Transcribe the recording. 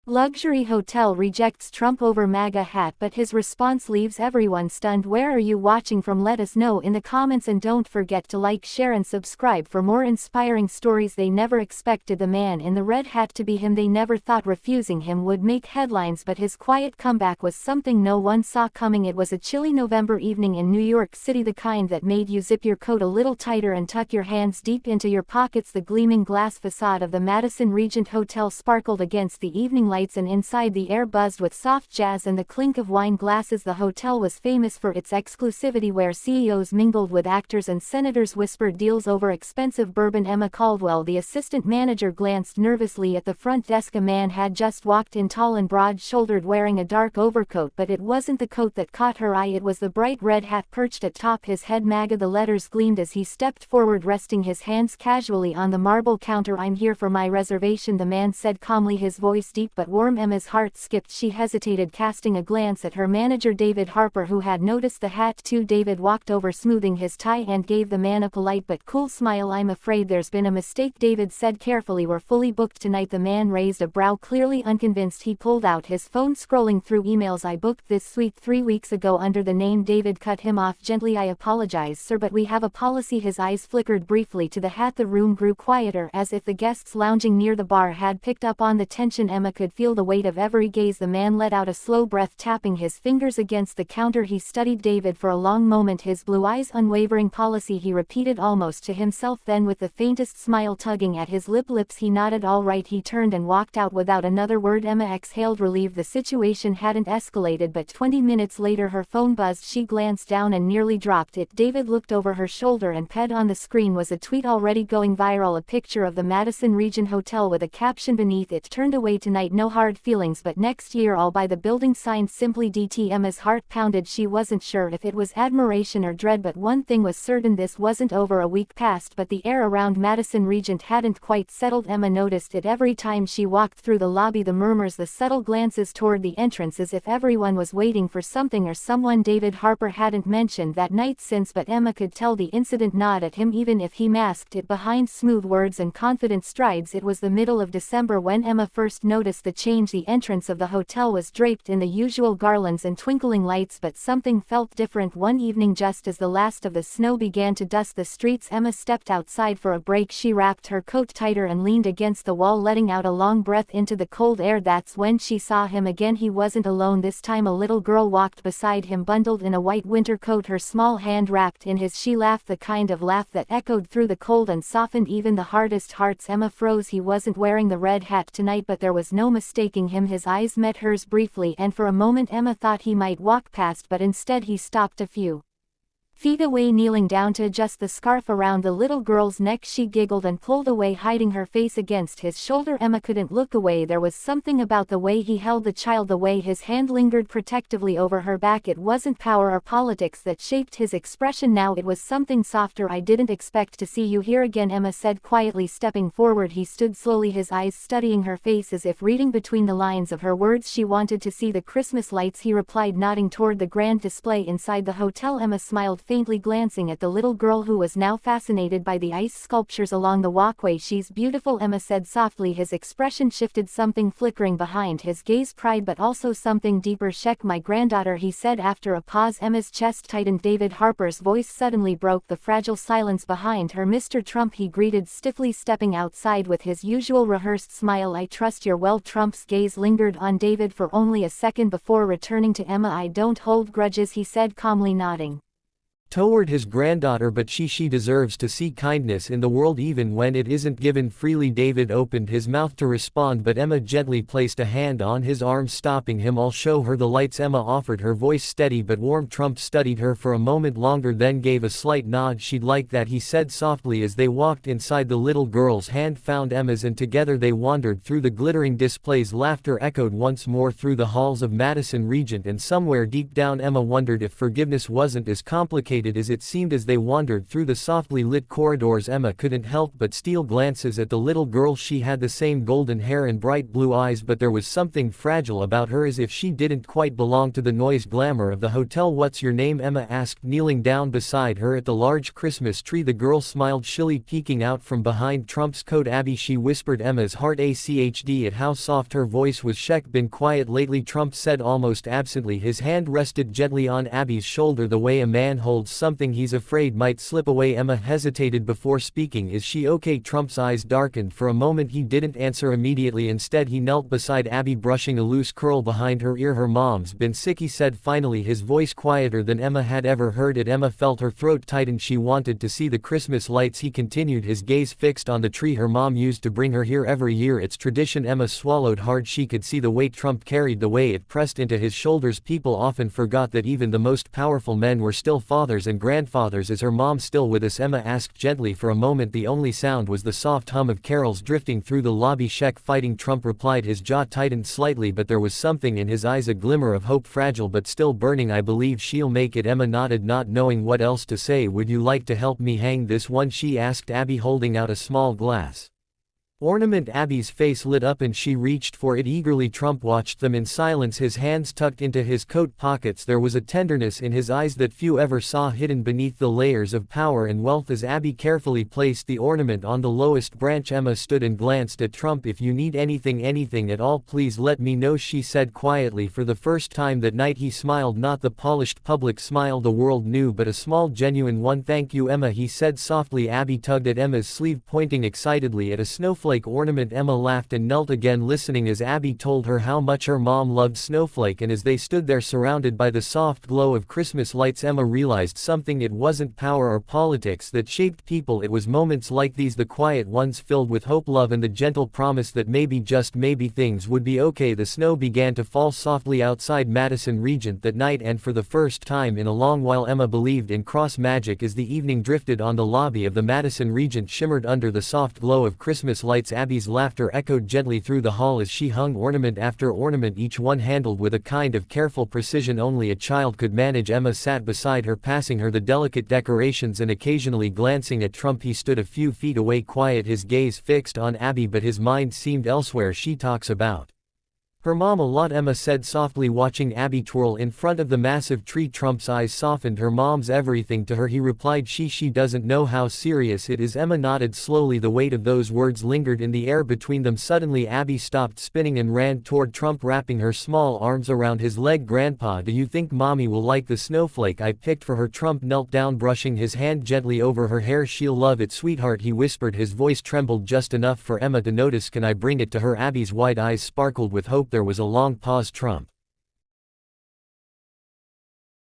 Luxury hotel rejects Trump over MAGA hat, but his response leaves everyone stunned. Where are you watching from? Let us know in the comments, and don't forget to like, share and subscribe for more inspiring stories. They never expected the man in the red hat to be him. They never thought refusing him would make headlines, but his quiet comeback was something no one saw coming. It was a chilly November evening in New York City, the kind that made you zip your coat a little tighter and tuck your hands deep into your pockets. The gleaming glass facade of the Madison Regent Hotel sparkled against the evening lights, and inside the air buzzed with soft jazz and the clink of wine glasses. The hotel was famous for its exclusivity, where CEOs mingled with actors and senators whispered deals over expensive bourbon. Emma Caldwell, the assistant manager, glanced nervously at the front desk. A man had just walked in, tall and broad-shouldered, wearing a dark overcoat, but it wasn't the coat that caught her eye. It was the bright red hat perched atop his head. MAGA, the letters gleamed as he stepped forward, resting his hands casually on the marble counter. I'm here for my reservation, the man said calmly, his voice deep but warm. Emma's heart skipped. She hesitated, casting a glance at her manager David Harper, who had noticed the hat too. David walked over, smoothing his tie, and gave the man a polite but cool smile. I'm afraid there's been a mistake, David said carefully. We're fully booked tonight. The man raised a brow, clearly unconvinced. He pulled out his phone, scrolling through emails. I booked this suite 3 weeks ago under the name. David cut him off gently. I apologize, sir, but we have a policy. His eyes flickered briefly to the hat. The room grew quieter, as if the guests lounging near the bar had picked up on the tension. Emma could feel the weight of every gaze. The man let out a slow breath, tapping his fingers against the counter. He studied David for a long moment, his blue eyes unwavering. Policy, he repeated almost to himself, then with the faintest smile tugging at his lips he nodded. All right. He turned and walked out without another word. Emma exhaled, relieved. The situation hadn't escalated, but 20 minutes later her phone buzzed. She glanced down and nearly dropped it. David looked over her shoulder, and pegged on the screen was a tweet already going viral, a picture of the Madison Regent Hotel with a caption beneath it, turned away tonight, no hard feelings, but next year all by the building, signed simply DT. Emma's heart pounded. She wasn't sure if it was admiration or dread, but one thing was certain, this wasn't over. A week passed, but the air around Madison Regent hadn't quite settled. Emma noticed it every time she walked through the lobby, the murmurs, the subtle glances toward the entrance, as if everyone was waiting for something or someone David Harper hadn't mentioned that night since, but Emma could tell the incident gnawed at him, even if he masked it behind smooth words and confident strides. It was the middle of December when Emma first noticed the change. The entrance of the hotel was draped in the usual garlands and twinkling lights, but something felt different. One evening, just as the last of the snow began to dust the streets, Emma stepped outside for a break. She wrapped her coat tighter and leaned against the wall, letting out a long breath into the cold air. That's when she saw him again. He wasn't alone this time. A little girl walked beside him, bundled in a white winter coat, her small hand wrapped in his. She laughed, the kind of laugh that echoed through the cold and softened even the hardest hearts. Emma froze. He wasn't wearing the red hat tonight, but there was no mistaking him. His eyes met hers briefly, and for a moment Emma thought he might walk past, but instead he stopped a few feet away, kneeling down to adjust the scarf around the little girl's neck. She giggled and pulled away, hiding her face against his shoulder. Emma couldn't look away. There was something about the way he held the child, the way his hand lingered protectively over her back. It wasn't power or politics that shaped his expression now, it was something softer. I didn't expect to see you here again, Emma said quietly, stepping forward. He stood slowly, his eyes studying her face as if reading between the lines of her words. She wanted to see the Christmas lights, he replied, nodding toward the grand display inside the hotel. Emma smiled faintly, glancing at the little girl, who was now fascinated by the ice sculptures along the walkway. She's beautiful, Emma said softly. His expression shifted, something flickering behind his gaze, pride but also something deeper. Check my granddaughter, he said after a pause. Emma's chest tightened. David Harper's voice suddenly broke the fragile silence behind her. Mr. Trump, he greeted stiffly, stepping outside with his usual rehearsed smile. I trust you're well. Trump's gaze lingered on David for only a second before returning to Emma. I don't hold grudges, he said calmly, nodding toward his granddaughter, but she deserves to see kindness in the world even when it isn't given freely. David opened his mouth to respond, but Emma gently placed a hand on his arm, stopping him. I'll show her the lights, Emma offered, her voice steady but warm. Trump studied her for a moment longer, then gave a slight nod. She'd like that, he said softly as they walked inside. The little girl's hand found Emma's, and together they wandered through the glittering displays. Laughter echoed once more through the halls of Madison Regent, and somewhere deep down Emma wondered if forgiveness wasn't as complicated fascinated as it seemed as they wandered through the softly lit corridors. Emma couldn't help but steal glances at the little girl. She had the same golden hair and bright blue eyes, but there was something fragile about her, as if she didn't quite belong to the noise glamour of the hotel. "What's your name?" Emma asked, kneeling down beside her at the large Christmas tree. The girl smiled, shilly peeking out from behind Trump's coat. "Abby," she whispered. Emma's heart ached at how soft her voice was. "Sheck been quiet lately," Trump said almost absently. His hand rested gently on Abby's shoulder, the way a man holds something he's afraid might slip away. Emma hesitated before speaking. "Is she okay?" Trump's eyes darkened. For a moment he didn't answer immediately. Instead he knelt beside Abby, brushing a loose curl behind her ear. "Her mom's been sick," he said finally, his voice quieter than Emma had ever heard it. Emma felt her throat tighten. She wanted to see the Christmas lights. He continued, his gaze fixed on the tree her mom used to bring her here every year. "It's tradition." Emma swallowed hard. She could see the weight Trump carried, the way it pressed into his shoulders. People often forgot that even the most powerful men were still fathers and grandfathers. "Is her mom still with us?" Emma asked gently. For a moment the only sound was the soft hum of carols drifting through the lobby. "Sheck fighting," Trump replied. His jaw tightened slightly, but there was something in his eyes, a glimmer of hope, fragile but still burning. "I believe she'll make it." Emma nodded, not knowing what else to say. "Would you like to help me hang this one?" she asked Abby, holding out a small glass ornament. Abby's face lit up and she reached for it eagerly. Trump watched them in silence, his hands tucked into his coat pockets. There was a tenderness in his eyes that few ever saw, hidden beneath the layers of power and wealth. As Abby carefully placed the ornament on the lowest branch, Emma stood and glanced at Trump. "If you need anything at all, please let me know," she said quietly. For the first time that night he smiled, not the polished public smile the world knew, but a small, genuine one. "Thank you, Emma," he said softly. Abby tugged at Emma's sleeve, pointing excitedly at a snowflake ornament. Emma laughed and knelt again, listening as Abby told her how much her mom loved Snowflake. And as they stood there surrounded by the soft glow of Christmas lights, Emma realized something. It wasn't power or politics that shaped people, it was moments like these, the quiet ones filled with hope, love, and the gentle promise that maybe, just maybe, things would be okay. The snow began to fall softly outside Madison Regent that night, and for the first time in a long while Emma believed in cross magic. As the evening drifted on, the lobby of the Madison Regent shimmered under the soft glow of Christmas lights. Abby's laughter echoed gently through the hall as she hung ornament after ornament, each one handled with a kind of careful precision only a child could manage. Emma sat beside her, passing her the delicate decorations and occasionally glancing at Trump. He stood a few feet away, quiet, his gaze fixed on Abby, but his mind seemed elsewhere. "She talks about her mom a lot," Emma said softly, watching Abby twirl in front of the massive tree. Trump's eyes softened. "Her mom's everything to her," he replied. She doesn't know how serious it is." Emma nodded slowly. The weight of those words lingered in the air between them. Suddenly Abby stopped spinning and ran toward Trump, wrapping her small arms around his leg. "Grandpa, do you think mommy will like the snowflake I picked for her?" Trump knelt down, brushing his hand gently over her hair. "She'll love it, sweetheart," he whispered. His voice trembled just enough for Emma to notice. "Can I bring it to her?" Abby's wide eyes sparkled with hope. There was a long pause. Trump